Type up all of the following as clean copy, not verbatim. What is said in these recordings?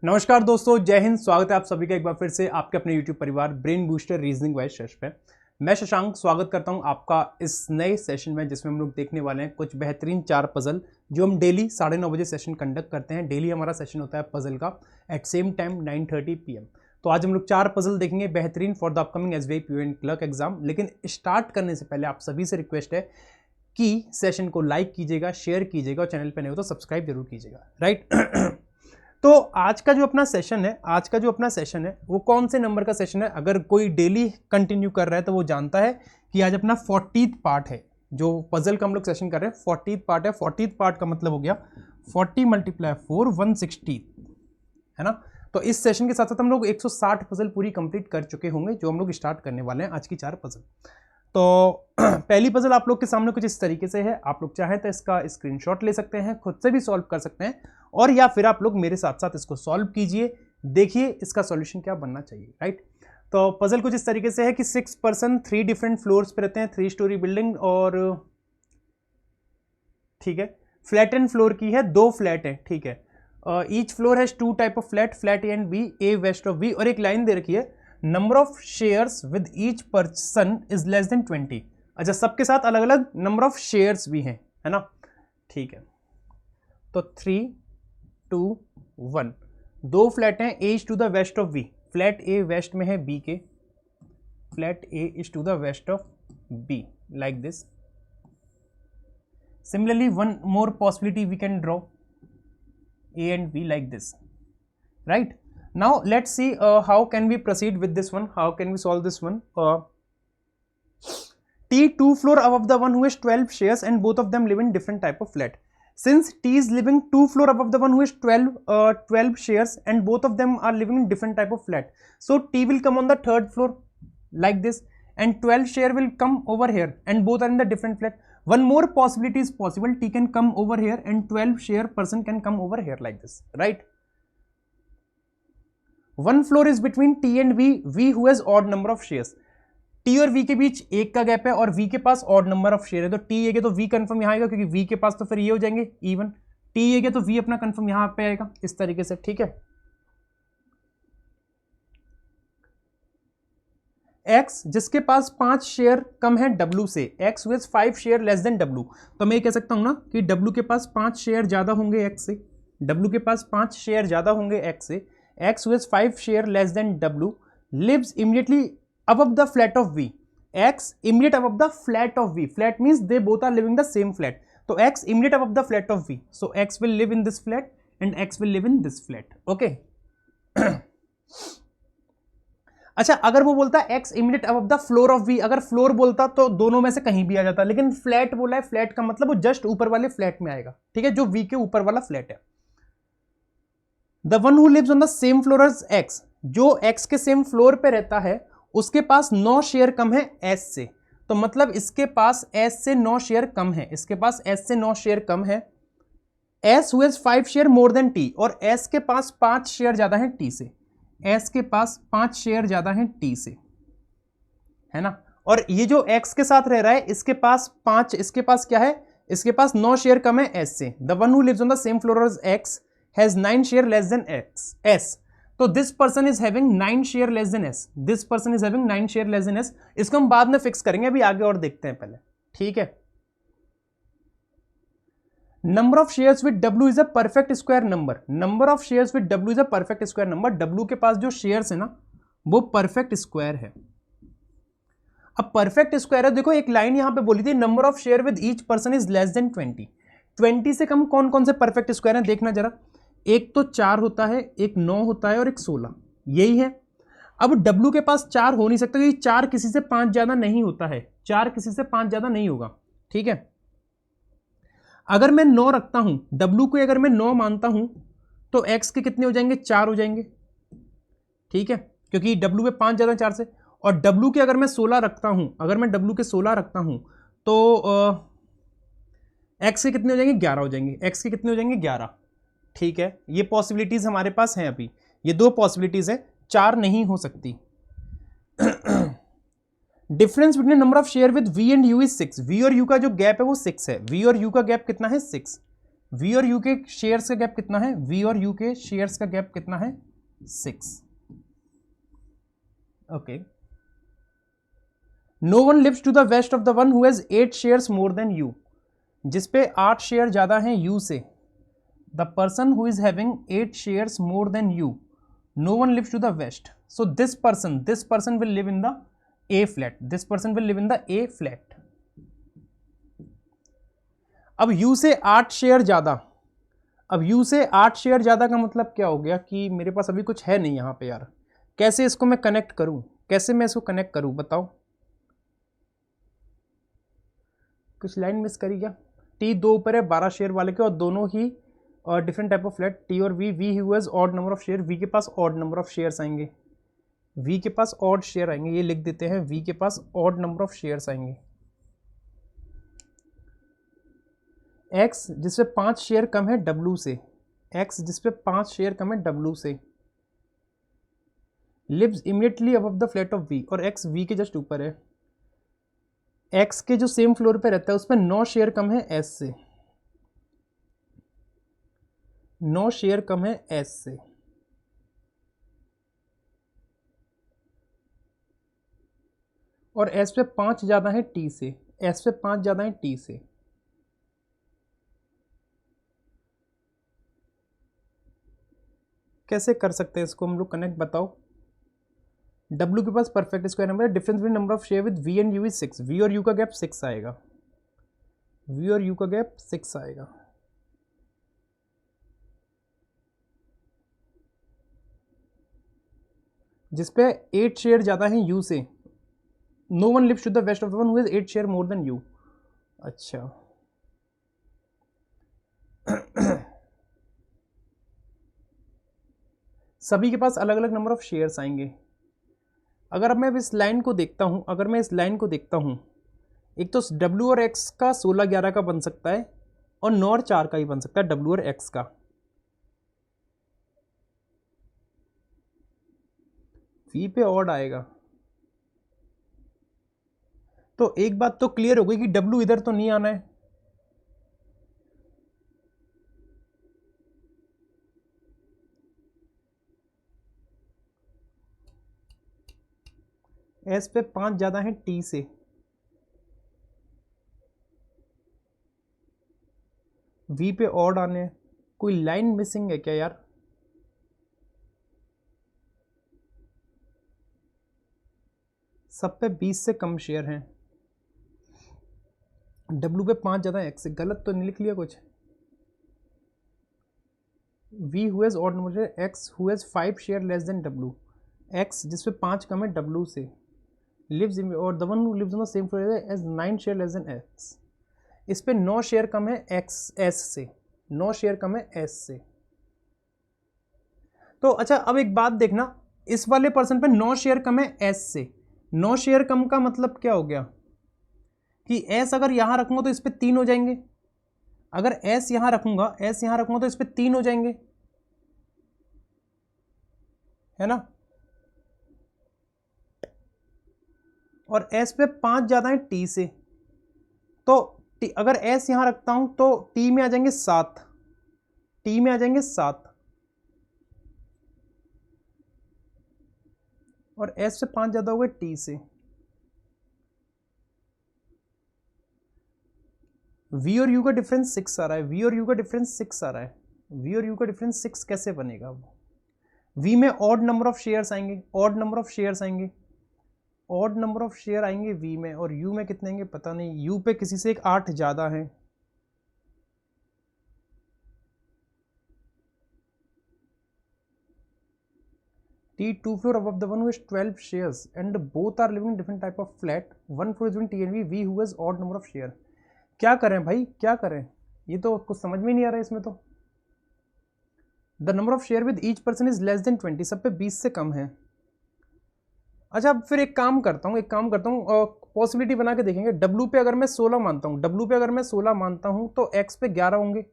नमस्कार दोस्तों, जय हिंद। स्वागत है आप सभी का एक बार फिर से आपके अपने YouTube परिवार brain booster reasoning wise session पे। मैं शशांक स्वागत करता हूं आपका इस नए सेशन में, जिसमें हम लोग देखने वाले हैं कुछ बेहतरीन 4 पजल जो हम डेली 9:30 बजे सेशन कंडक्ट करते हैं। डेली हमारा सेशन होता है पजल का एट सेम टाइम 9:30 PM। तो आज हम लोग 4 पजल देखेंगे बेहतरीन for the upcoming SBI PO and clerk exam. लेकिन स्टार्ट करने से पहले आप सभी से रिक्वेस्ट है कि सेशन को लाइक कीजिएगा, शेयर कीजिएगा और चैनल पर नहीं हो तो सब्सक्राइब जरूर कीजिएगा, राइट। तो आज का जो अपना सेशन है वो कौन से नंबर का सेशन है? अगर कोई डेली कंटिन्यू कर रहा है तो वो जानता है कि आज अपना 40th पार्ट है। जो पजल का हम लोग सेशन कर रहे हैं 40th पार्ट है। 40th पार्ट का मतलब हो गया 40 × 4 160, है ना। तो इस सेशन के साथ साथ हम लोग 160 पजल पूरी कंप्लीट कर चुके होंगे, जो हम लोग स्टार्ट करने वाले हैं आज की 4 पजल। तो पहली पजल आप लोग के सामने कुछ इस तरीके से है। आप लोग चाहें तो इसका स्क्रीनशॉट ले सकते हैं, खुद से भी सॉल्व कर सकते हैं, और या फिर आप लोग मेरे साथ साथ इसको सॉल्व कीजिए, देखिए इसका सॉल्यूशन क्या बनना चाहिए, राइट। तो पजल कुछ इस तरीके से है कि 6 पर्सन 3 डिफरेंट फ्लोर्स पे रहते हैं, 3 स्टोरी बिल्डिंग, और ठीक है फ्लैट एंड फ्लोर की है, 2 फ्लैट है, ठीक है। Each floor has 2 type of flat, flat A and B, A west of B, और एक लाइन दे रखी है number of shares with each person is less than 20। अच्छा, सबके साथ अलग अलग नंबर ऑफ शेयर्स भी हैं, है ना, ठीक है। तो 3 2 1 2 फ्लैट हैं, A is to the west of B, flat A west में है बी के, flat A is to the west of B, like this. Similarly, one more possibility we can draw A and B like this, right? Now let's see how can we proceed with this one. How can we solve this one? T 2 floor above the one who has 12 shares and both of them live in different type of flat. Since T is living 2 floor above the one who has 12 shares and both of them are living in different type of flat, so T will come on the 3rd floor like this, and 12 share will come over here and both are in the different flat. One more possibility is possible, T can come over here and 12 share person can come over here like this, right? One floor is between T and V who has odd number of shares. T और V के बीच 1 का gap है और V के पास odd number of share है, तो T ये तो V कंफर्म यहाँ आएगा, क्योंकि V के पास तो फिर ये हो जाएंगे even, T ये तो V अपना कंफर्म यहाँ पे आएगा, इस तरीके से, ठीक है। X जिसके पास 5 शेयर कम है W से, X with 5 share less then W, तो मैं ये कह सकता हूं ना कि W के पास 5 शेयर ज्यादा होंगे X से, W के पास 5 शेयर ज्यादा होंगे X से, X with 5 share less then W lives immediately above the flat of V, X immediate above the flat of V, flat means they both are living the same flat, तो X immediate above the flat of V, so X will live in this flat and X will live in this flat, okay। अच्छा, अगर वो बोलता है X immediate above the floor of V, अगर floor बोलता तो दोनों में से कहीं भी आ जाता, लेकिन फ्लैट बोला है, फ्लैट का मतलब वो जस्ट ऊपर वाले फ्लैट में आएगा, ठीक है, जो वी के ऊपर वाला फ्लैट है। The one who lives on the same floor as X, जो एक्स के सेम फ्लोर पे रहता है उसके पास 9 शेयर कम है एस से, तो मतलब इसके पास एस से 9 शेयर कम है, इसके पास एस से 9 शेयर कम है। S who has 5 share more then T, और एस के पास 5 शेयर ज्यादा है टी से, S के पास 5 शेयर ज्यादा है T से, है ना। और ये जो X के साथ रह रहा है इसके पास 5, इसके पास क्या है, इसके पास 9 शेयर कम है S से। The one who lives on the same floor as X has 9 share less than S, तो this person is having 9 share less than S, this person is having 9 share less than S। इसको हम बाद में fix करेंगे, अभी आगे और देखते हैं पहले, ठीक है। Number of shares with W is a perfect square number, number of shares with W is a perfect square number, W के पास जो शेयर्स है ना वो परफेक्ट स्क्वायर है। अब परफेक्ट स्क्वायर है, देखो एक लाइन यहां पे बोली थी number of share with each person is less than 20, 20 से कम कौन कौन से परफेक्ट स्क्वायर हैं देखना जरा, एक तो 4 होता है, एक 9 होता है और एक 16, यही है। अब W के पास 4 हो नहीं सकता क्योंकि 4 किसी से 5 ज्यादा नहीं होता है, 4 किसी से 5 ज्यादा नहीं होगा, ठीक है। अगर मैं 9 रखता हूं, W को अगर मैं 9 मानता हूं तो X के कितने हो जाएंगे, 4 हो जाएंगे, ठीक है, क्योंकि W में 5 ज्यादा 4 से। और W के अगर मैं 16 रखता हूं, अगर मैं W के 16 रखता हूं तो X के कितने हो जाएंगे, 11 हो जाएंगे, X के कितने हो जाएंगे, 11, ठीक है। ये पॉसिबिलिटीज हमारे पास हैं, अभी ये 2 पॉसिबिलिटीज है, 4 नहीं हो सकती। Difference between number of share with V and U is 6, V और U का जो गैप है वो 6 है, V और U का गैप कितना है, 6, वी और यू के शेयर्स का गैप कितना है? वी और यू के शेयर्स का गैप कितना है? 6। Okay. No one lives to the west of the one who has 8 shares more than U. जिसपे 8 शेयर ज्यादा हैं यू से, the person who is having 8 shares more than U, no one lives to the west, so this person will live in the A flat, this person will live in the A flat. अब U से 8 share ज्यादा, अब U से 8 share ज्यादा का मतलब क्या हो गया कि मेरे पास अभी कुछ है नहीं यहां पे यार, कैसे इसको मैं कनेक्ट करूं, कैसे मैं इसको कनेक्ट करूं बताओ? कुछ लाइन मिस करी क्या? टी दो ऊपर है 12 शेयर वाले के और दोनों ही different type of flat, T और V who has odd number of share, V के पास ऑड नंबर ऑफ शेयर्स आएंगे, वी के पास ऑड शेयर आएंगे, ये लिख देते हैं, वी के पास ऑड नंबर ऑफ शेयर्स आएंगे। एक्स जिसपे 5 शेयर कम है डब्ल्यू से, एक्स जिसपे 5 शेयर कम है डब्ल्यू से, lives immediately above the flat of V, और एक्स वी के जस्ट ऊपर है। एक्स के जो सेम फ्लोर पे रहता है उसमें 9 शेयर कम है एस से, 9 शेयर कम है एस से। और एस पे 5 ज्यादा है टी से, एस पे 5 ज्यादा है टी से। कैसे कर सकते हैं इसको हम लोग कनेक्ट बताओ? W के पास परफेक्ट स्क्वायर नंबर है, difference between number of share with V and U is 6, V और U का गैप 6 आएगा, V और U का गैप 6 आएगा। जिसपे 8 शेयर ज्यादा है U से, no one lives to the west of the one who has 8 share more than U। अच्छा सभी के पास अलग अलग नंबर ऑफ शेयर्स आएंगे। अगर अब मैं इस लाइन को देखता हूं, अगर मैं इस लाइन को देखता हूं, एक तो W और X का 16-11 का बन सकता है और 9 और 4 का ही बन सकता है W और X का। V पे ऑड आएगा तो एक बात तो क्लियर हो गई कि W इधर तो नहीं आना है, S पे 5 ज्यादा है T से, V पे ऑड आने हैं। कोई लाइन मिसिंग है क्या यार? सब पे 20 से कम शेयर हैं, W पे 5 ज्यादा है X से, गलत तो नहीं लिख लिया कुछ? V who has odd number है, X who has 5 share less then W, X जिसपे 5 कम है W से, लिव्स इन और the one who lives on the same floor as 9 share less than X। इस पे 9 शेयर कम है X S से, 9 share कम है S से। तो अच्छा अब एक बात देखना, इस वाले पर्सन पे 9 शेयर कम है S से, 9 शेयर कम का मतलब क्या हो गया कि S अगर यहां रखूंगा तो इस पे 3 हो जाएंगे, अगर S यहां रखूंगा, S यहां रखूंगा तो इस पे 3 हो जाएंगे, है ना? और S पे 5 ज्यादा है T से, तो अगर S यहां रखता हूं तो T में आ जाएंगे 7, T में आ जाएंगे 7, और S से 5 ज्यादा हो गए T से। V और U का डिफरेंस 6 आ रहा है, V और U का डिफरेंस 6 आ रहा है, V और U का डिफरेंस 6 कैसे बनेगा? V में ऑड नंबर ऑफ शेयर्स आएंगे, ऑड नंबर ऑफ शेयर्स आएंगे, ऑड नंबर ऑफ शेयर आएंगे V में, और U में कितने आएंगे पता नहीं, U पे किसी से एक 8 ज्यादा है। T 2 floor above the one who has 12 shares and both are living in different type of flat, one floor is between T and V who has odd number of share। क्या करें भाई, क्या करें? ये तो कुछ समझ में नहीं आ रहा है इसमें तो। The number of share with each person is less than 20, सब पे 20 से कम है। अच्छा फिर एक काम करता हूँ, पॉसिबिलिटी बना के देखेंगे। W पे अगर मैं 16 मानता हूँ, W पे अगर मैं 16 मानता हूँ तो X पे 11 होंगे,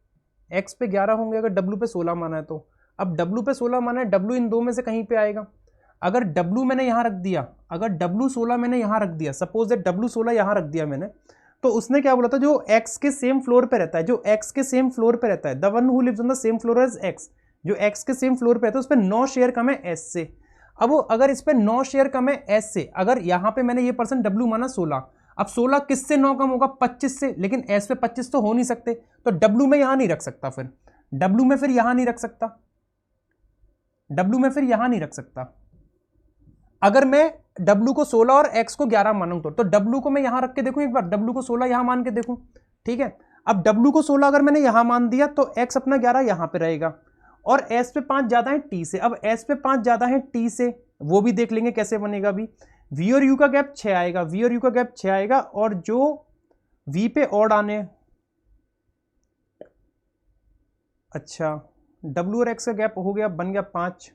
X पे 11 होंगे अगर W पे 16 माना है तो। अब W पे 16 माना है, W इन दो में से कहीं पे आएगा। अगर W मैंने यहाँ रख दिया, अगर W 16 मैंने यहाँ रख दिया, सपोज दैट W 16 यहाँ रख दिया मैंने, तो उसने क्या बोला था, जो एक्स के सेम फ्लोर पे रहता है, जो एक्स के सेम फ्लोर पे रहता है, the one who lives on the same floor as X, जो एक्स के सेम फ्लोर पे रहता है उस पर 9 शेयर कम है एस से। अब अगर इस पे 9 शेयर कम है एस से, अगर यहां पे मैंने ये परसेंट डब्ल्यू माना 16, अब 16 किससे 9 कम होगा, 25 से, लेकिन एस पे 25 तो हो नहीं सकते, तो डब्ल्यू में यहां नहीं रख सकता, फिर डब्ल्यू में फिर यहां नहीं रख सकता, डब्ल्यू में फिर यहां नहीं रख सकता। अगर मैं W को 16 और X को 11 मानूं तो W को मैं यहां रख के देखूं एक बार, W को 16 यहां मान के देखूं, ठीक है। अब W को 16 अगर मैंने यहां मान दिया तो X अपना 11 यहां पे रहेगा, और S पे 5 ज्यादा है T से। अब S पे 5 ज्यादा है T से, वो भी देख लेंगे कैसे बनेगा अभी। V और U का गैप 6 आएगा, V और U का गैप 6 आएगा, और जो V पे ऑड आने, अच्छा W और X का गैप हो गया, बन गया 5,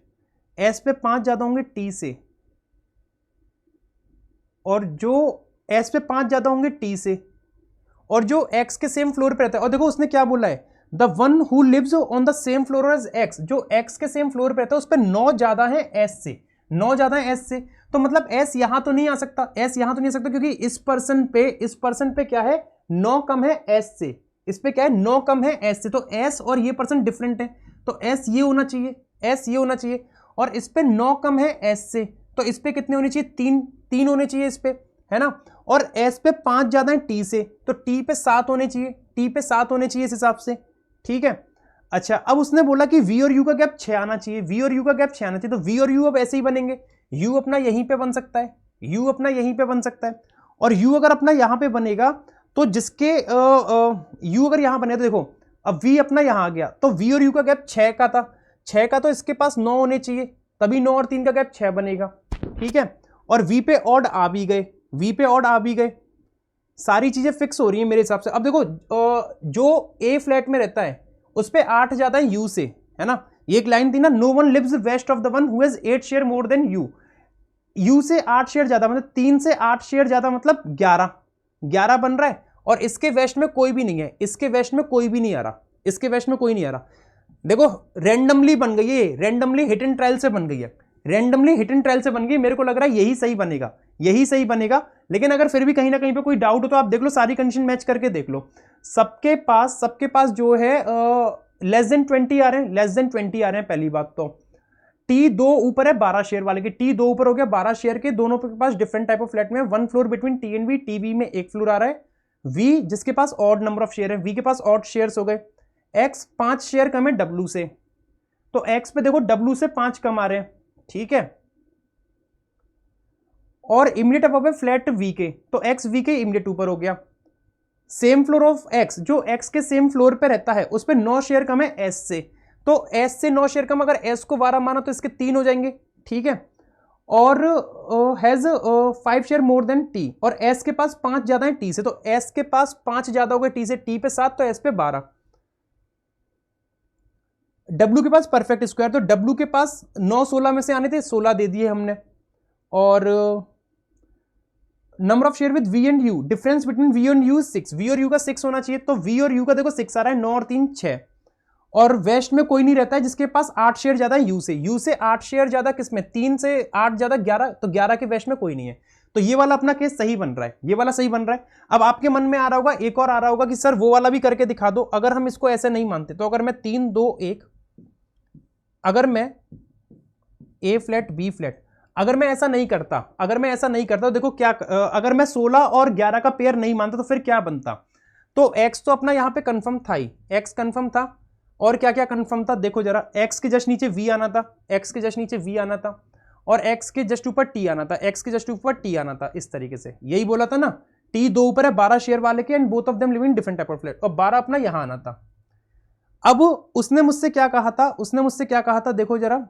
S पे 5 ज्यादा होंगे T से, और जो S पे 5 ज्यादा होंगे T से, और जो X के सेम फ्लोर पे रहता है। और देखो उसने क्या बोला है, the one who lives on the same floor as X, जो X के सेम फ्लोर पे रहता है उस पे 9 ज्यादा है S से, 9 ज्यादा है S से, तो मतलब S यहां तो नहीं आ सकता, S यहां तो नहीं आ सकता, क्योंकि इस पर्सन पे क्या है, 9 कम है S से, इस पे क्या है 9 कम है S से, तो S और ये पर्सन डिफरेंट है, तो S ये होना चाहिए, S ये होना चाहिए, और इस पे 9 कम है S से, तो इस पे कितने होने चाहिए, 3 होने चाहिए इस पे, है ना। और S पे 5 ज्यादा है T से, तो T पे 7 होने चाहिए, T पे 7 होने चाहिए इस हिसाब से, ठीक है। अच्छा, अब उसने बोला कि V और U का गैप 6 आना चाहिए, V और U का गैप 6 आना चाहिए, तो V और U अब ऐसे ही बनेंगे, U अपना यहीं पे बन सकता है, U अपना यहीं पे बन सकता है, और U अगर अपना यहां पे बनेगा तो जिसके U अगर यहां बने तो देखो, अब V अपना यहां आ गया, तो V और U का गैप 6 का था, 6 का, तो इसके पास 9 होने चाहिए, तभी 9 और 3 का गैप 6 बनेगा, ठीक है। और V पे ऑड आ भी गए, V पे ऑड आ भी गए, सारी चीजें फिक्स हो रही है मेरे हिसाब से। अब देखो जो A फ्लैट में रहता है उस पे 8 ज्यादा है U से, है ना। ये एक लाइन थी ना, no one lives west of the one who has 8 share more than U, U से 8 शेयर ज्यादा, मतलब 3 से 8 शेयर ज्यादा, मतलब 11 बन रहा है, और इसके वेस्ट में कोई भी नहीं है, इसके वेस्ट में कोई भी नहीं आ रहा, इसके वेस्ट में कोई नहीं आ रहा। देखो रैंडमली बन गई है, रैंडमली हिट एंड ट्रायल से बन गई है, रैंडमली हिट एंड ट्रायल से बन गई, मेरे को लग रहा है यही सही बनेगा, यही सही बनेगा। लेकिन अगर फिर भी कहीं ना कहीं पे कोई डाउट हो तो आप देख लो, सारी कंडीशन मैच करके देख लो। सबके पास जो है लेस देन 20 आ रहे हैं, लेस देन 20 आ रहे हैं। पहली बात तो T 2 ऊपर है 12 शेयर वाले के, T 2 ऊपर हो गया 12 शेयर के, दोनों के पास डिफरेंट टाइप ऑफ फ्लैट में, one floor between T and V, TV में एक फ्लोर आ रहा है, V जिसके पास ऑड नंबर ऑफ शेयर है, V के पास ऑड शेयर्स हो गए, X 5 शेयर कम है W से, तो X पे देखो W से 5 कम आ रहे हैं, ठीक है। और इमीडिएट अबव है फ्लैट V के, तो X V के इमीडिएट ऊपर हो गया। सेम फ्लोर ऑफ X, जो X के सेम फ्लोर पे रहता है उस पे 9 शेयर कम है S से, तो S से 9 शेयर कम, अगर S को 12 माना तो इसके 3 हो जाएंगे, ठीक है। और has 5 share more then T, और S के पास 5 ज्यादा है T से, तो S के पास 5 ज्यादा हो गए T से, T पे 7 तो S पे 12। W के पास परफेक्ट स्क्वायर, तो W के पास 9 16 में से आने थे, 16 दे दिए हमने। और number of share with V and U, difference between V and U 6, V और U का 6 होना चाहिए, तो V और U का देखो 6 आ रहा है, 9 और 3 6। और वेस्ट में कोई नहीं रहता है जिसके पास 8 शेयर ज्यादा है U से 8 शेयर ज्यादा किसमें, 3 से 8 ज्यादा 11, तो 11 के वेस्ट में कोई नहीं है, तो ये वाला अपना केस सही बन रहा है, ये वाला सही बन रहा है। अब आपके मन में आ रहा होगा, एक और आ रहा होगा कि सर वो वाला भी करके दिखा दो, अगर हम इसको ऐसे नहीं मानते तो अगर मैं 3 2 1, अगर मैं A फ्लैट B फ्लैट, अगर मैं ऐसा नहीं करता, देखो क्या, अगर मैं 16 और 11 का पेयर नहीं मानता तो फिर क्या बनता। तो X तो अपना यहां पे कंफर्म था ही, X कंफर्म था, और क्या क्या कंफर्म था देखो जरा, X के जस्ट नीचे V आना था, X के जस्ट नीचे V आना था, और X के जस्ट ऊपर T आना था, X के जस्ट ऊपर T आना था, इस तरीके से। यही बोला था ना, T 2 ऊपर है 12 शेयर वाले के, and both of them living different type of flat, और 12 अपना यहां आना था। अब उसने मुझसे क्या कहा था, देखो जरा,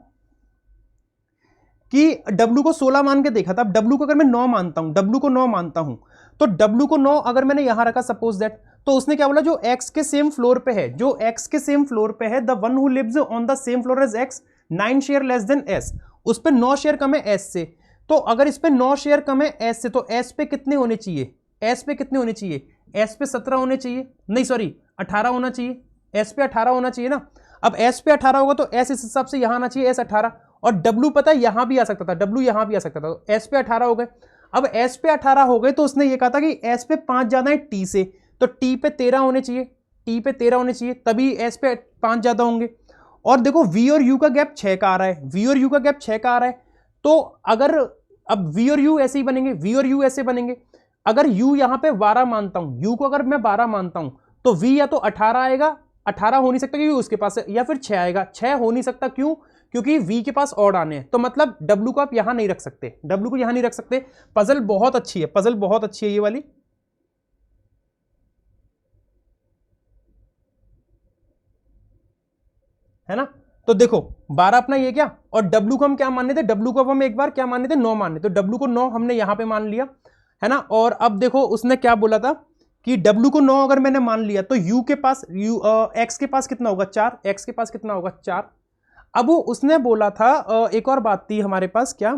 कि W को 16 मान के देखा था। अब W को अगर मैं 9 मानता हूं, W को 9 मानता हूं, तो W को 9 अगर मैंने यहां रखा सपोज दैट, तो उसने क्या बोला, जो X के सेम फ्लोर पे है, the one who lives on the same floor as X, 9 share less than S, उस पे 9 शेयर कम है S से, तो अगर इस पे 9 शेयर कम है S से, तो S पे कितने होने चाहिए, S पे 17 होने चाहिए, नहीं सॉरी 18 होना चाहिए, S पे 18 होना चाहिए ना। अब S पे 18 होगा तो S इस हिसाब से यहां आना चाहिए, S 18, और W पता है यहां भी आ सकता था, W यहां भी आ सकता था, तो S पे 18 हो गए। अब एस पे 18 हो गए तो उसने ये कहा था कि एस पे 5 ज्यादा है टी से, तो टी पे 13 होने चाहिए, टी पे 13 होने चाहिए, तभी एस पे 5 ज्यादा होंगे। और देखो वी और यू का गैप 6 का आ रहा है, वी और यू का गैप 6 का आ रहा है, तो अगर अब वी और यू ऐसे ही बनेंगे, वी और यू ऐसे बनेंगे। अगर यू यहां पे 12 मानता हूं, यू को अगर मैं 12 मानता हूं, तो वी या तो 18 आएगा, 18 हो नहीं सकता क्योंकि उसके पास है, या फिर 6 आएगा, 6 हो नहीं सकता क्यों, क्योंकि v के पास ऑड आने हैं, तो मतलब w को आप यहां नहीं रख सकते, w को यहां नहीं रख सकते। पजल बहुत अच्छी है, पजल बहुत अच्छी है ये वाली। है ना, तो देखो 12 अपना ये क्या, और w को हम क्या मानने थे, w को अब हम एक बार क्या मानने थे, 9 मानने, तो w को 9 हमने यहां पे मान लिया, है ना। और अब देखो उसने क्या बोला था कि w को 9 अगर मैंने मान लिया तो u के पास x के पास कितना होगा 4, x के पास कितना होगा 4। अब उसने बोला था एक और बात थी हमारे पास क्या,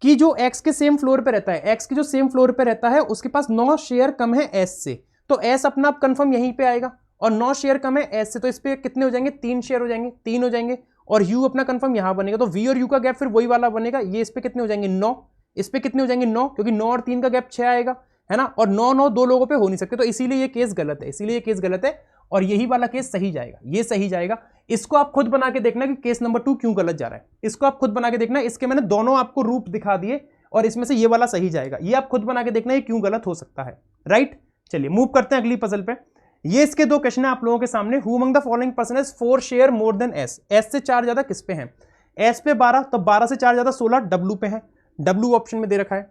कि जो x के सेम फ्लोर पे रहता है, x के जो सेम फ्लोर पे रहता है उसके पास 9 शेयर कम है s से, तो s अपना आप कंफर्म यहीं पे आएगा, और 9 शेयर कम है s से, तो इस पे कितने हो जाएंगे, 3 शेयर हो जाएंगे, 3 हो जाएंगे, और u अपना कंफर्म यहां बनेगा, तो v और u का गैप फिर वही वाला बनेगा, ये इस पे कितने हो जाएंगे 9, इस पे कितने हो जाएंगे 9, क्योंकि 9 और 3 का गैप 6 आएगा, है ना, और 9 9 दो लोगों पे हो नहीं सकते, तो इसीलिए ये केस गलत है, इसीलिए ये केस गलत है, और यही वाला केस सही जाएगा, ये सही जाएगा। इसको आप खुद बना के देखना कि केस नंबर 2 क्यों गलत जा रहा है, इसको आप खुद बना के देखना, इसके मैंने दोनों आपको रूप दिखा दिए, और इसमें से ये वाला सही जाएगा, ये आप खुद बना के देखना ये क्यों गलत हो सकता है, राइट। चलिए मूव करते हैं अगली पजल पे। ये इसके दो क्वेश्चन है आप लोगों के सामने। Who among the following person has 4 share more then S, S से 4 ज्यादा किस पे है, एस पे 12, तो 12 से 4 ज्यादा 16 डब्ल्यू पे है, डब्ल्यू ऑप्शन में दे रखा है।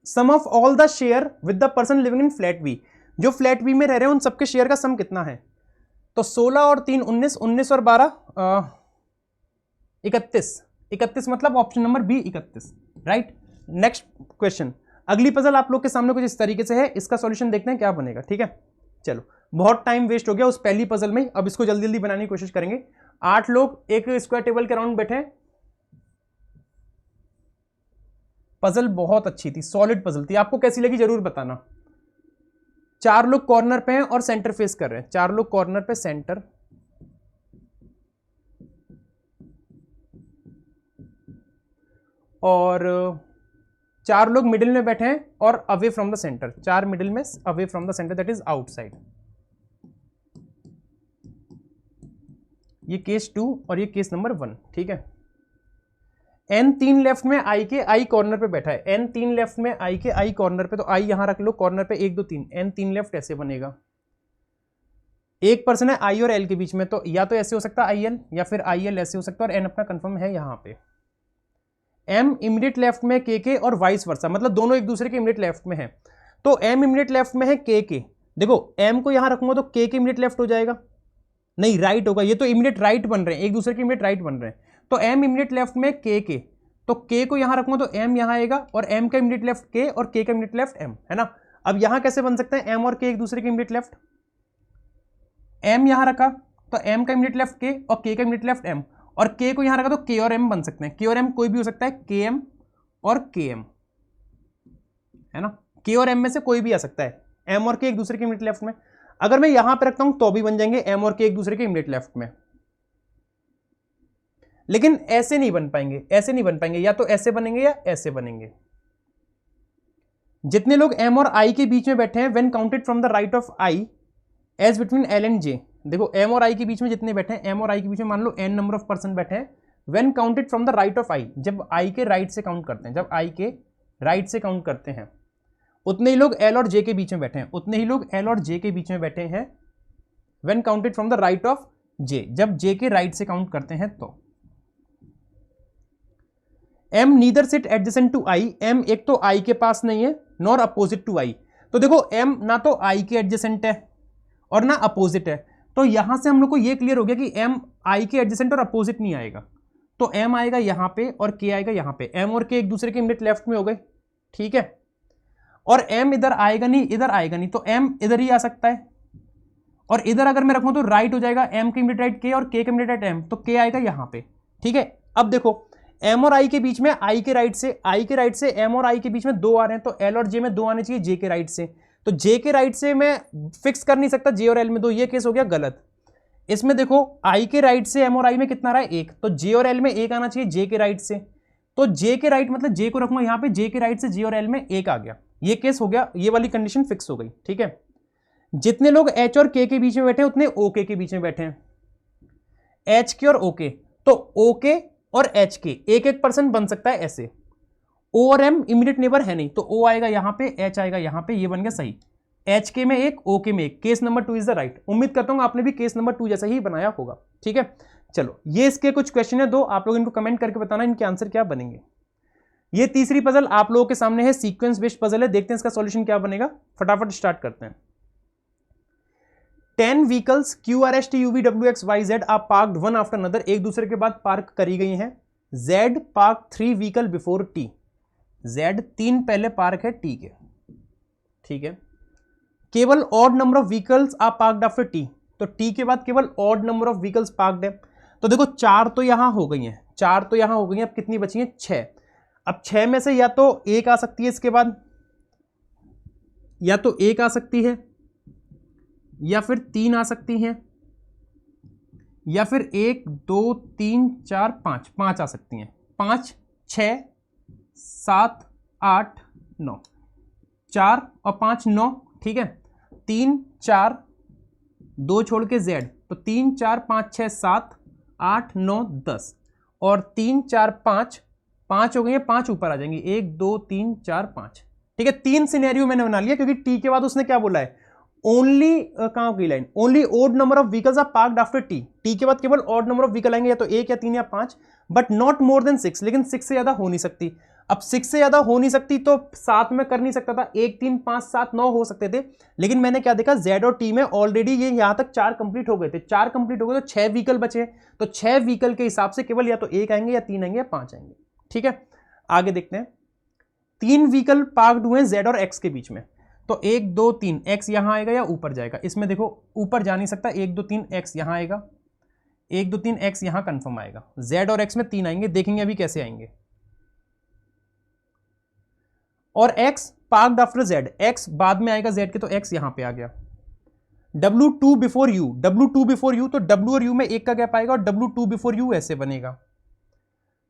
Sum of all the share with the person living in flat B, जो फ्लैट बी में रह रहे हैं उन सबके शेयर का सम कितना है, तो 16 और 3 19, 19 और 12 31, 31 मतलब option number B 31, right. Next question, अगली पजल आप लोग के सामने कुछ इस तरीके से है, इसका सॉल्यूशन देखते हैं क्या बनेगा, ठीक है। चलो बहुत टाइम वेस्ट हो गया उस पहली पजल में, अब इसको जल्दी जल्दी बनाने की कोशिश करेंगे। 8 लोग एक स्क्वायर टेबल के राउंड बैठे हैं, पजल बहुत अच्छी थी, सॉलिड पजल थी, आपको कैसी लगी जरूर बताना। 4 लोग कॉर्नर पे हैं और सेंटर फेस कर रहे हैं, 4 लोग कॉर्नर पे सेंटर, और 4 लोग मिडिल में बैठे हैं और away from the centre, 4 middle में away from the centre, that is outside. ये केस 2 और ये केस नंबर 1, ठीक है। n 3 लेफ्ट में i के i कॉर्नर पे बैठा है, n 3 लेफ्ट में i के i कॉर्नर पे, तो i यहां रख लो कॉर्नर पे 1 2 3, n 3 लेफ्ट ऐसे बनेगा। एक पर्सन है i और l के बीच में, तो या तो ऐसे हो सकता है il, या फिर il ऐसे हो सकता है, और n अपना कंफर्म है यहां पे। m इमीडिएट लेफ्ट में k और वाइस वर्सा, मतलब दोनों एक दूसरे के इमीडिएट लेफ्ट में है, तो m इमीडिएट लेफ्ट में है k। देखो m को यहां रखूंगा तो k के इमीडिएट लेफ्ट हो जाएगा, नहीं राइट होगा, ये तो इमीडिएट राइट बन रहे हैं, एक दूसरे के इमीडिएट राइट बन रहे हैं, तो m इमीडिएट लेफ्ट में k, तो k को यहां रखूंगा तो m यहां आएगा, और m का इमीडिएट लेफ्ट k और k का इमीडिएट लेफ्ट m, है ना। अब यहां कैसे बन सकते हैं m और k एक दूसरे के इमीडिएट लेफ्ट, m यहां रखा तो m का इमीडिएट लेफ्ट k और k का इमीडिएट लेफ्ट m, और k को यहां रखा तो k और m बन सकते हैं, k और m कोई भी हो सकता है, km और km, है ना, k और m में से कोई भी आ सकता है, m और k एक दूसरे के इमीडिएट लेफ्ट में। अगर मैं यहां पे रखता हूं तो भी बन जाएंगे m और k एक दूसरे के इमीडिएट लेफ्ट में, लेकिन ऐसे नहीं बन पाएंगे, ऐसे नहीं बन पाएंगे, या तो ऐसे बनेंगे या ऐसे बनेंगे। जितने लोग m और i के बीच में बैठे हैं, when counted from the right of i as between l and j, देखो m और i के बीच में जितने बैठे हैं, m और i के बीच में मान लो n नंबर ऑफ पर्सन बैठे हैं, when counted from the right of i, जब i के राइट से काउंट करते हैं, जब i के राइट से काउंट करते हैं, उतने ही लोग l और j के बीच में बैठे हैं, उतने ही लोग l और j के बीच में बैठे हैं, when counted from the right of j, जब j के राइट से काउंट करते हैं तो। m neither sit adjacent to i, m एक तो i के पास नहीं है, नॉर अपोजिट टू i, तो देखो m ना तो i के एडजेसेंट है और ना अपोजिट है, तो यहां से हम लोग को ये क्लियर हो गया कि m i के एडजेसेंट और अपोजिट नहीं आएगा, तो m आएगा यहां पे और k आएगा यहां पे, m और k एक दूसरे के इमीडिएट लेफ्ट में हो गए, ठीक है, और m इधर आएगा नहीं, इधर आएगा नहीं, तो m इधर ही आ सकता है, और इधर अगर मैं रखूं तो राइट हो जाएगा, m के इमीडिएट राइट k और k के इमीडिएट राइट m, तो k आएगा यहां पे, ठीक है। अब देखो m और i के बीच में i के राइट से m और i के बीच में 2 आ रहे हैं, तो l और j में 2 आने चाहिए j के राइट से, तो j के राइट से मैं फिक्स कर नहीं सकता j और l में 2, ये केस हो गया गलत। इसमें देखो i के राइट से m और i में कितना रहा है 1, तो j और l में 1 आना चाहिए j के राइट से, तो जे के राइट मतलब जे को रखूंगा यहाँ पे, जे के राइट से जे और एल में एक आ गया, ये केस हो गया, ये वाली कंडीशन फिक्स हो गई, ठीक है। जितने लोग एच और के बीच में बैठे हैं उतने ओके के बीच में बैठे हैं, एच के और ओके, तो ओके और एच के एक एक पर्सन बन सकता है ऐसे, ओ और एम इमीडिएट नेबर है नहीं, तो ओ आएगा यहां पे, एच आएगा यहां पे, ये बन गया सही, एच के में एक, ओके में एक, case number 2 is the right. उम्मीद करता हूं आपने भी केस नंबर 2 जैसा ही बनाया होगा, ठीक है। चलो ये इसके कुछ क्वेश्चन है, दो आप लोग इनको कमेंट करके बताना इनके आंसर क्या बनेंगे। ये तीसरी पजल आप लोगों के सामने है, सीक्वेंस बेस्ड पजल है, देखते हैं इसका सॉल्यूशन क्या बनेगा, फटाफट स्टार्ट करते हैं। 10 vehicles QRST UVWXYZ are parked one after another, एक दूसरे के बाद पार्क करी गई हैं। Z park 3 vehicle before T, Z 3 पहले पार्क है T के, ठीक है। केवल odd number of vehicles are parked after T, तो T के बाद केवल odd number of vehicles parked है, तो देखो 4 तो यहां हो गई हैं, 4 तो यहां हो गई हैं, अब कितनी बची हैं 6। अब 6 में से या तो एक आ सकती है इसके बाद, या तो एक आ सकती है, या फिर 3 आ सकती हैं, या फिर 1 2 3 4 5, 5 आ सकती हैं, 5 6 7 8 9, 4 और 5 9, ठीक है। 3 4 2 छोड़ के Z, तो 3 4 5 6 7 8 9 10, और 3 4 5 5 हो गई है, 5 ऊपर आ जाएंगी, 1 2 3 4 5, ठीक है। 3 सिनेरियो मैंने बना लिया, क्योंकि टी के बाद उसने क्या बोला है, ओनली कहां की line, only odd number of vehicles are parked after T, T के बाद केवल ऑड नंबर ऑफ व्हीकल आएंगे, या तो 1 या 3 या 5, बट नॉट मोर देन 6, लेकिन 6 से ज्यादा हो नहीं सकती। अब 6 से ज्यादा हो नहीं सकती तो 7 में कर नहीं सकता था, 1 3 5 7 9 हो सकते थे, लेकिन मैंने क्या देखा, Z और T में ऑलरेडी ये यहां तक 4 कंप्लीट हो गए थे, 4 कंप्लीट हो गए तो 6 व्हीकल बचे, तो 6 व्हीकल के हिसाब से केवल या तो 1 आएंगे या 3 आएंगे या 5 आएंगे, ठीक है। आगे देखते हैं, 3 व्हीकल पार्क्ड हुए Z और X के बीच में, तो 1 2 3 X यहां आएगा या ऊपर जाएगा, इसमें देखो ऊपर जा नहीं सकता, 1 2 3 X यहां आएगा, 1 2 3 X यहां कंफर्म आएगा, Z और X में 3 आएंगे, देखेंगे अभी कैसे आएंगे। और X parked after Z, X बाद में आएगा Z के, तो X यहां पे आ गया। W2 before U, W2 before U, तो W और U में 1 का गैप आएगा, और W2 बिफोर U ऐसे बनेगा,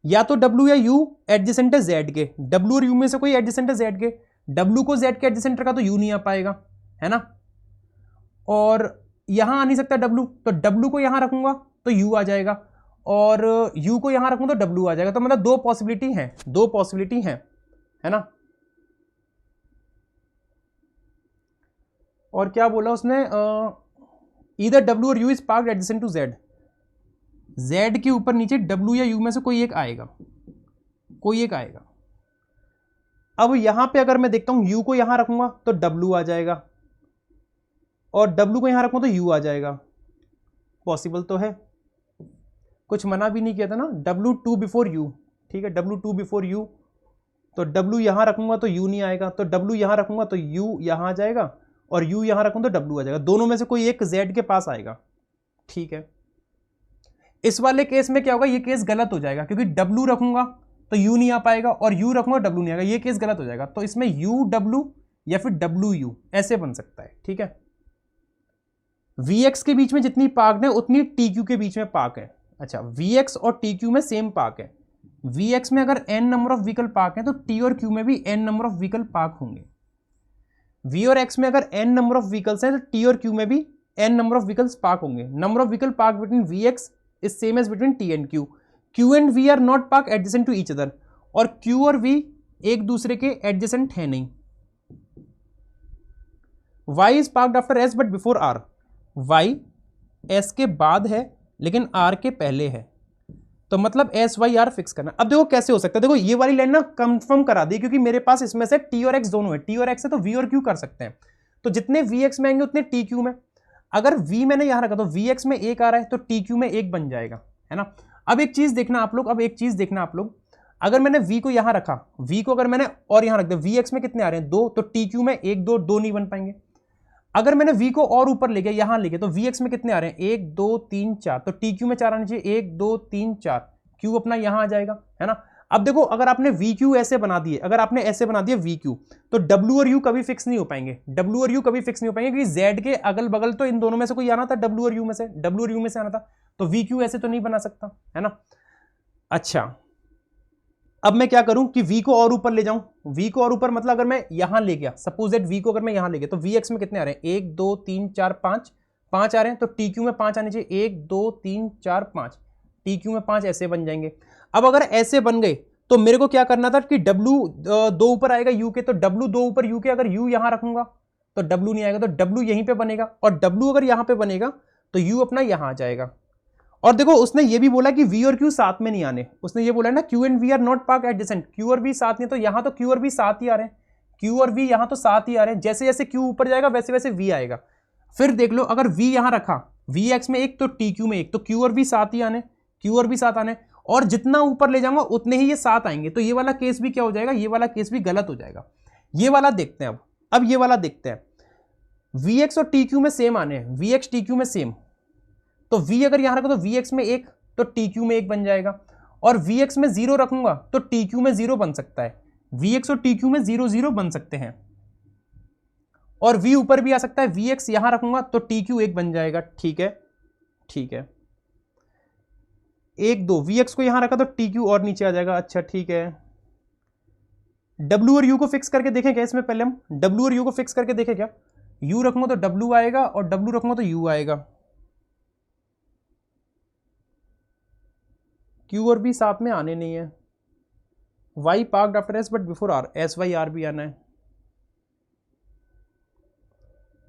या तो W या U एडजेसेंट है Z के, W और U में से कोई एडजेसेंट है Z के, W को Z के एडजेसेंट रखा तो U नहीं आ पाएगा, है ना। और यहां आ नहीं सकता W, तो W को यहां रखूंगा तो U आ जाएगा, और U को यहां रखूंगा तो W आ जाएगा, तो मतलब 2 पॉसिबिलिटी है, 2 पॉसिबिलिटी है ना। और क्या बोला उसने, ईदर W और U is parked adjacent to Z, Z के ऊपर नीचे W या U में से कोई एक आएगा, कोई एक आएगा। अब यहां पे अगर मैं देखता हूं U को यहां रखूंगा तो W आ जाएगा, और W को यहां रखूंगा तो U आ जाएगा, पॉसिबल तो है, कुछ मना भी नहीं किया था ना, W2 बिफोर U, ठीक है, W2 बिफोर U, तो W यहां रखूंगा तो U नहीं आएगा, तो W यहां रखूंगा तो U यहां आ जाएगा, और U यहां रखूंगा तो W आ जाएगा, दोनों में से कोई एक Z के पास आएगा, ठीक है। इस वाले केस में क्या होगा, ये केस गलत हो जाएगा, क्योंकि W रखूंगा तो U नहीं आ पाएगा, और U रखूंगा W नहीं आएगा, ये केस गलत हो जाएगा, तो इसमें UW या फिर WU ऐसे बन सकता है, ठीक है। VX के बीच में जितनी पार्क है उतनी TQ के बीच में पार्क है, अच्छा VX और TQ में सेम पार्क है, VX में अगर n number of vehicle park है तो T और Q में भी n number of vehicle park होंगे, V और X में अगर n नंबर ऑफ व्हीकल्स हैं तो T और Q में भी n number of vehicles park होंगे, number of vehicle park between VX is same as between T and Q. Q and V are not parked adjacent to each other, और Q और V एक दूसरे के adjacent है नहीं। Y is parked after S but before R, Y S के बाद है लेकिन R के पहले है, तो मतलब S Y R फिक्स करना। अब देखो कैसे हो सकता है, देखो ये वाली लाइन ना कंफर्म करा दी, क्योंकि मेरे पास इसमें से T और X दोनों है, T और X है तो V और Q कर सकते हैं, तो जितने VX में आएंगे उतने TQ में, अगर V मैंने यहां रखा तो VX में 1 आ रहा है तो TQ में 1 बन जाएगा, है ना। अब एक चीज देखना आप लोग, अब एक चीज देखना आप लोग, अगर मैंने V को यहां रखा, V को अगर मैंने और यहां रख दिया, VX में कितने आ रहे हैं 2, तो TQ में 1 2 2 नहीं बन पाएंगे। अगर मैंने V को और ऊपर ले गया, यहां ले गया, तो VX में कितने आ रहे हैं 1 2 3 4, तो TQ में 4 आने चाहिए, 1 2 3 4, Q अपना यहां आ जाएगा, है ना। अब देखो अगर आपने VQ ऐसे बना दिए, अगर आपने ऐसे बना दिया VQ, तो W और U कभी फिक्स नहीं हो पाएंगे, W और U कभी फिक्स नहीं हो पाएंगे, क्योंकि Z के अगल बगल तो इन दोनों में से कोई आना था, W और U में से, W और U में से आना था, तो VQ ऐसे तो नहीं बना सकता, है ना। अच्छा अब मैं क्या करूं कि v को और ऊपर ले जाऊं, v को और ऊपर मतलब अगर मैं यहां ले गया, सपोज दैट v को अगर मैं यहां ले गया तो vx में कितने आ रहे हैं, 1 2 3 4 5, 5 आ रहे हैं, तो tq में 5 आने चाहिए, 1 2 3 4 5, tq में 5 ऐसे बन जाएंगे। अब अगर ऐसे बन गए तो मेरे को क्या करना था कि w 2 ऊपर आएगा u के, तो w 2 ऊपर u के, अगर u यहां रखूंगा तो w नहीं आएगा, तो w यहीं पे बनेगा, और w अगर यहां पे बनेगा तो u अपना यहां आ जाएगा। और देखो उसने ये भी बोला कि v और q साथ में नहीं आने, उसने ये बोला ना q and v are not parked adjacent, q और v साथ नहीं, तो यहां तो q और v साथ ही आ रहे हैं, q और v यहां तो साथ ही आ रहे हैं, जैसे जैसे q ऊपर जाएगा वैसे वैसे v आएगा। फिर देख लो अगर v यहां रखा, vx में 1 तो tq में 1, तो q और v साथ ही आने, q और v साथ आने, और जितना ऊपर ले जाऊंगा उतने ही ये साथ आएंगे, तो ये वाला केस भी क्या हो जाएगा, ये वाला केस भी गलत हो जाएगा। ये वाला देखते हैं अब ये वाला देखते हैं, vx और tq में सेम आने हैं, vx tq में सेम, तो v अगर यहां रखो तो vx में 1 तो tq में 1 बन जाएगा, और vx में 0 रखूंगा तो tq में 0 बन सकता है, vx और tq में 0 0 बन सकते हैं, और v ऊपर भी आ सकता है, vx यहां रखूंगा तो tq 1 बन जाएगा। ठीक है, ठीक है, 1 2 vx को यहां रखा तो tq और नीचे आ जाएगा। अच्छा ठीक है, w और u को फिक्स करके देखें क्या, इसमें पहले हम w और u को फिक्स करके देखें क्या, u रखूंगा तो w आएगा और w रखूंगा तो u आएगा, q और b साथ में आने नहीं है, y parked after s but before r, s y r भी आना है,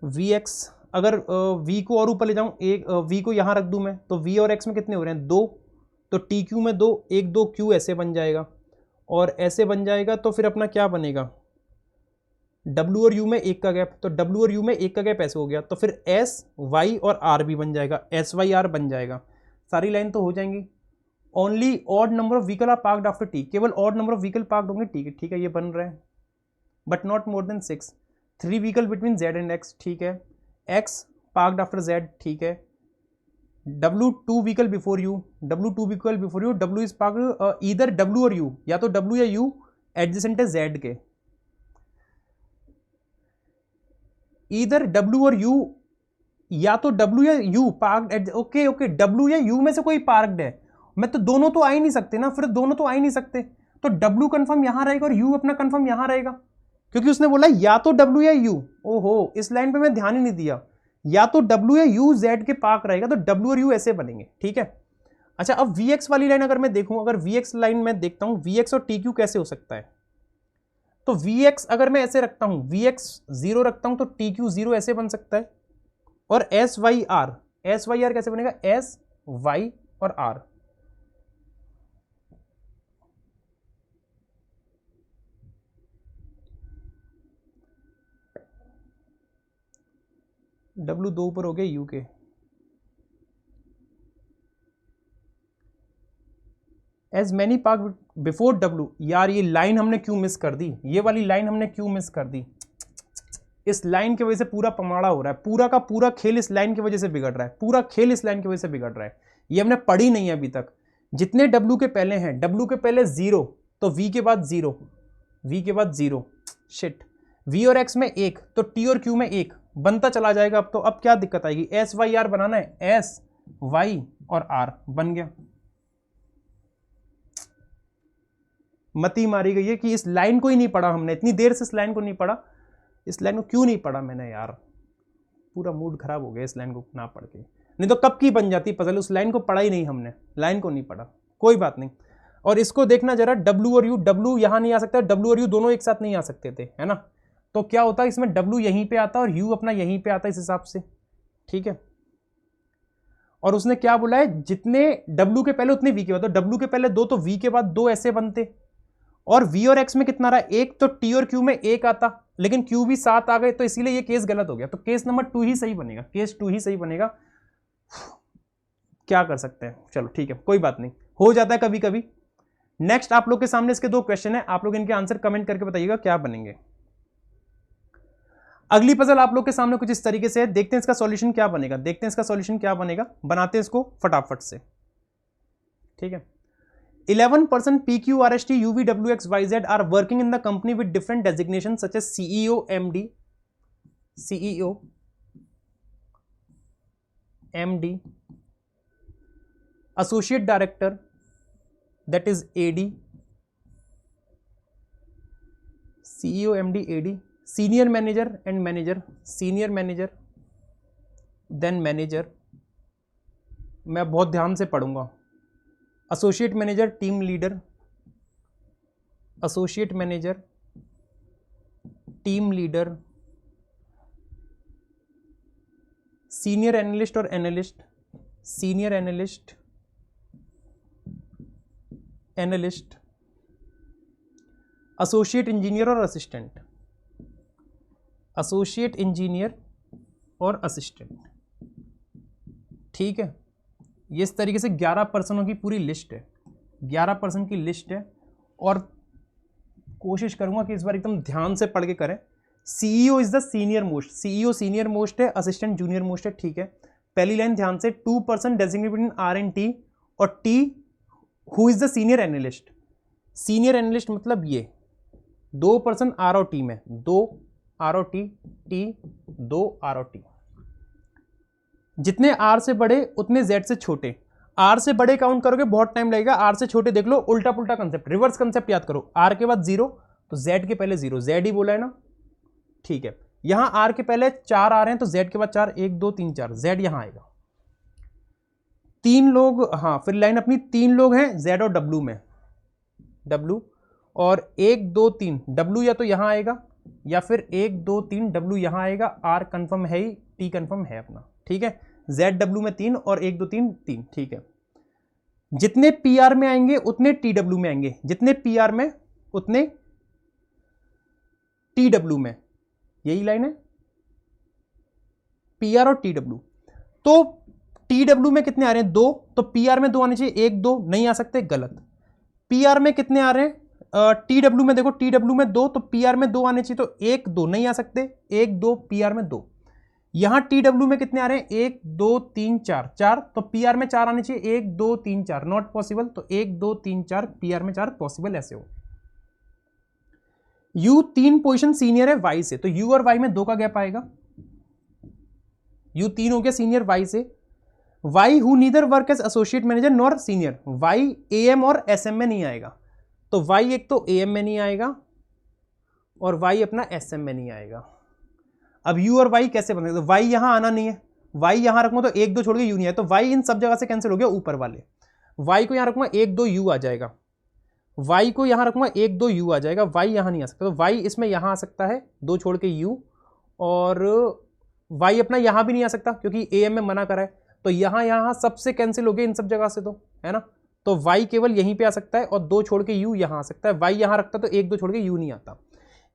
vx अगर v को और ऊपर ले जाऊं, एक v को यहां रख दूं मैं, तो v और x में कितने हो रहे हैं, 2, तो tq में 2, 1 2 q ऐसे बन जाएगा, और ऐसे बन जाएगा तो फिर अपना क्या बनेगा, w और u में 1 का गैप, तो w और u में 1 का गैप ऐसे हो गया, तो फिर s y और r भी बन जाएगा, s y r बन जाएगा, सारी लाइन तो हो जाएंगी। Only odd number of vehicle are parked after T, केवल odd number of vehicle parked होंगे, ठीक है ये बन रहा है, but not more than 6, 3 vehicle between z and x, ठीक है, x पार्क्ड आफ्टर z, ठीक है, w 2 vehicle before u, w 2 vehicle before u, w is parked either w और u, या तो w या u एडजेसेंट है z के, ईदर w और u, या तो w या u parked, okay okay, w या u में से कोई पार्क्ड है, मैं तो दोनों तो आ ही नहीं सकते ना, फिर दोनों तो आ ही नहीं सकते, तो w कंफर्म यहां रहेगा और u अपना कंफर्म यहां रहेगा, क्योंकि उसने बोला या तो w या u, ओहो इस लाइन पे मैं ध्यान ही नहीं दिया, या तो w या u z के पार्क रहेगा, तो w और u ऐसे बनेंगे, ठीक है। अच्छा अब vx वाली लाइन अगर मैं देखूं, अगर vx लाइन में देखता हूं, vx और tq कैसे हो सकता है, तो vx अगर मैं ऐसे रखता हूं, vx 0 रखता हूं तो tq 0 ऐसे बन सकता है, और एस वाई आर कैसे बनेगा, एस वाई और आर, W 2 ऊपर हो गया U K, as many park before W, यार ये लाइन हमने क्यों मिस कर दी, ये वाली लाइन हमने क्यों मिस कर दी, इस लाइन की वजह से पूरा पमाड़ा हो रहा है, पूरा का पूरा खेल इस लाइन की वजह से बिगड़ रहा है, पूरा खेल इस लाइन की वजह से बिगड़ रहा है, ये हमने पढ़ी नहीं है अभी तक। जितने W के पहले हैं, W के पहले 0 तो V के बाद 0, V के बाद 0, शिट, V और X में 1 तो T और Q में 1 बनता चला जाएगा। अब तो अब क्या दिक्कत आएगी, एस वाई आर बनाना है, एस वाई और आर बन गया। मती मारी गई है कि इस लाइन को ही नहीं पढ़ा हमने, इतनी देर से इस लाइन को नहीं पढ़ा, इस लाइन को क्यों नहीं पढ़ा मैंने यार, पूरा मूड खराब हो गया इस लाइन को ना पढ़ के, नहीं तो कब की बन जाती पजल, उस लाइन को पढ़ा ही नहीं हमने, लाइन को नहीं पढ़ा, कोई बात नहीं। और इसको देखना जरा, W और U, W यहां नहीं आ सकता, W और U दोनों एक साथ नहीं आ सकते थे, है ना, तो क्या होता है इसमें W यहीं पे आता है और U अपना यहीं पे आता है इस हिसाब से, ठीक है। और उसने क्या बोला है, जितने W के पहले उतने V के बाद, तो W के पहले 2 तो V के बाद 2 ऐसे बनते, और V और X में कितना रहा 1, तो T और Q में 1 आता, लेकिन Q भी 7 आ गए, तो इसीलिए ये केस गलत हो गया, तो केस नंबर 2 ही सही बनेगा, केस 2 ही सही बनेगा, क्या कर सकते हैं, चलो ठीक है कोई बात नहीं, हो जाता है कभी कभी। नेक्स्ट आप लोग के सामने इसके 2 क्वेश्चन है, आप लोग इनके आंसर कमेंट करके बताइएगा क्या बनेंगे। अगली पजल आप लोग के सामने कुछ इस तरीके से है, देखते हैं इसका सॉल्यूशन क्या बनेगा, देखते हैं इसका सॉल्यूशन क्या बनेगा, बनाते हैं इसको फटाफट से, ठीक है। 11% PQRST UVWXYZ are working in the company with different designations such as CEO, MD, CEO, MD, Associate Director, that is AD, CEO MD AD, senior manager and manager, senior manager then manager, मैं बहुत ध्यान से पढ़ूंगा, associate manager, team leader, associate manager, team leader, senior analyst और analyst, senior analyst, analyst, associate engineer और assistant, associate engineer और assistant. ठीक है, ये इस तरीके से 11 पर्सनों की पूरी लिस्ट है, 11 पर्सन की लिस्ट है। और कोशिश करूंगा कि इस बार एकदम ध्यान से पढ़ के करें। CEO is the senior most, CEO senior most है, असिस्टेंट जूनियर मोस्ट है। ठीक है, पहली लाइन ध्यान से, 2 person designated between R and T, और T who is the senior analyst. Senior analyst मतलब ये 2 पर्सन आर और टी में, 2 आर और टी 2 आर और टी। जितने आर से बड़े उतने जेड से छोटे। आर से बड़े काउंट करोगे बहुत टाइम लगेगा, आर से छोटे देख लो, उल्टा पुल्टा कंसेप्ट, रिवर्स कंसेप्ट याद करो। आर के बाद 0 तो जेड के पहले 0, जेड ही बोला है ना। ठीक है, यहां आर के पहले 4 आ रहे हैं तो जेड के बाद 4, 1 2 3 4, जेड यहां आएगा। 3 लोग, हाँ फिर लाइन अपनी 3 लोग हैं जेड और डब्ल्यू में, डब्ल्यू, और 1 2 3 डब्ल्यू या तो यहां आएगा या फिर 1 2 3 डब्ल्यू यहां आएगा। आर कंफर्म है ही, टी कंफर्म है अपना। ठीक है, जेड डब्ल्यू में 3 और 1 2 3 3। ठीक है, जितने पीआर में आएंगे उतने टीडब्ल्यू में आएंगे, जितने पीआर में उतने टीडब्ल्यू में, यही लाइन है, पीआर और टीडब्ल्यू। तो टीडब्ल्यू में कितने आ रहे हैं 2, तो पीआर में 2 आने चाहिए, 1 2 नहीं आ सकते, गलत। पीआर में कितने आ रहे हैं, टीडब्ल्यू में देखो, टीडब्ल्यू में 2 तो पीआर में 2 आने चाहिए, तो 1 2 नहीं आ सकते, 1 2 पीआर में 2। यहां टीडब्ल्यू में कितने आ रहे हैं, 1 2 3 4 4, तो पीआर में 4 आने चाहिए, 1 2 3 4 नॉट पॉसिबल, तो 1 2 3 4 पीआर में 4 पॉसिबल, ऐसे हो। यू 3 पोजीशन सीनियर है वाई से, तो यू और वाई में 2 का गैप आएगा। यू 3 हो गया सीनियर वाई से। Y who neither work as associate manager nor senior, Y AM और एसएम में नहीं आएगा, तो वाई एक तो एएम में नहीं आएगा और वाई अपना एसएम में नहीं आएगा। अब यू और वाई कैसे बनेगा, तो वाई यहां आना नहीं है, वाई यहां रखूंगा तो 1 2 छोड़ के यू नहीं है, तो वाई इन सब जगह से कैंसिल हो गया, ऊपर वाले। वाई को यहां रखूंगा 1 2 यू आ जाएगा, वाई को यहां रखूंगा 1 2 यू आ जाएगा, वाई यहां नहीं आ सकता, तो वाई इसमें यहां आ सकता है 2 छोड़ के यू, और वाई अपना यहां भी नहीं आ सकता क्योंकि एएम में मना करा है, तो यहां सबसे कैंसिल हो गया इन सब जगह से, तो है ना। तो वाई केवल यहीं पे आ सकता है और 2 छोड़ के यू यहां आ सकता है। वाई यहां रखता तो 1 2 छोड़ के यू नहीं आता।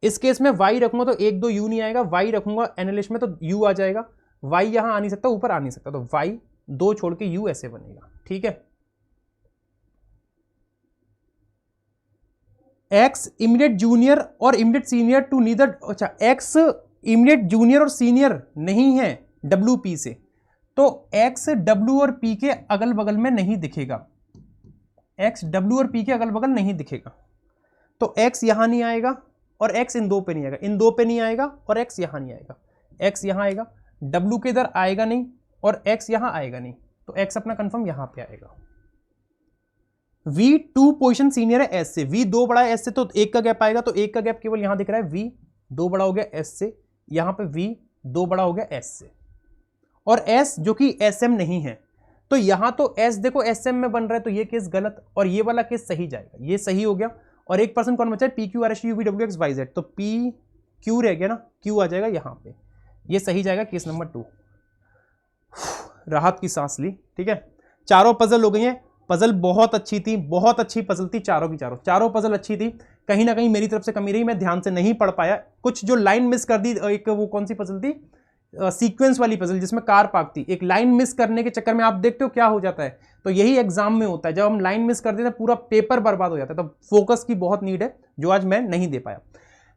इस केस में वाई रखूंगा तो 1 2 यू नहीं आएगा, वाई रखूंगा एनालिस्ट में तो यू आ जाएगा, वाई यहां आ नहीं सकता, ऊपर आ नहीं सकता, तो वाई 2 छोड़ के यू ऐसे बनेगा। ठीक है, एक्स इमीडिएट जूनियर और इमीडिएट सीनियर टू नीदर, अच्छा एक्स इमीडिएट जूनियर और सीनियर नहीं है डब्ल्यू पी से, तो एक्स डब्ल्यू और पी के अगल बगल में नहीं दिखेगा, एक्स डब्ल्यू और पी के अगल बगल नहीं दिखेगा, तो एक्स यहां नहीं आएगा और एक्स इन 2 पे नहीं आएगा, इन 2 पे नहीं आएगा और एक्स यहां नहीं आएगा, एक्स यहां आएगा, डब्ल्यू के इधर आएगा नहीं और एक्स यहां आएगा नहीं, तो एक्स अपना कंफर्म यहां पे आएगा। V 2 पोजीशन सीनियर है एस से, V 2 बड़ा है एस से, तो 1 का गैप आएगा, तो 1 का गैप केवल यहां दिख रहा है, V 2 बड़ा हो गया एस से, यहां पे V 2 बड़ा हो गया एस से, और S जो कि SM नहीं है, तो यहां तो S देखो SM में बन रहा है, तो ये केस गलत और ये वाला केस सही जाएगा, ये सही हो गया। और 1 पर्सन कौन बचा है, PQRS UVWXYZ, तो PQ रह गया ना, Q आ जाएगा यहां पे, ये सही जाएगा केस नंबर 2। राहत की सांस ली। ठीक है, चारों पजल हो गई हैं, पजल बहुत अच्छी थी, बहुत अच्छी पजल थी, चारों की चारों पजल अच्छी थी। कहीं ना कहीं मेरी तरफ से कमी रही, मैं ध्यान से नहीं पढ़ पाया, कुछ जो लाइन मिस कर दी, एक वो कौन सी पजल थी, सीक्वेंस वाली पजल जिसमें कार पार्क थी, एक लाइन मिस करने के चक्कर में आप देखते हो क्या हो जाता है, तो यही एग्जाम में होता है, जब हम लाइन मिस कर देते हैं पूरा पेपर बर्बाद हो जाता है, तो फोकस की बहुत नीड है, जो आज मैं नहीं दे पाया।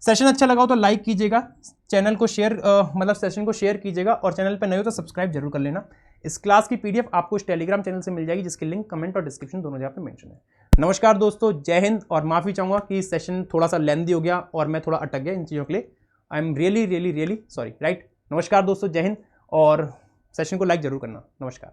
सेशन अच्छा लगा हो तो लाइक कीजिएगा, चैनल को शेयर मतलब सेशन को शेयर कीजिएगा, और चैनल पर नए हो तो सब्सक्राइब जरूर कर लेना। इस क्लास की पीडीएफ आपको इस टेलीग्राम चैनल से मिल जाएगी, जिसकी लिंक कमेंट और डिस्क्रिप्शन दोनों जगह पे मेंशन है। नमस्कार दोस्तों, जय हिंद, और माफी चाहूंगा कि सेशन थोड़ा सा लेंथी हो गया और मैं थोड़ा अटक गया इन चीज़ों के लिए, I am really sorry, right. नमस्कार दोस्तों, जय हिंद, और सेशन को लाइक जरूर करना। नमस्कार।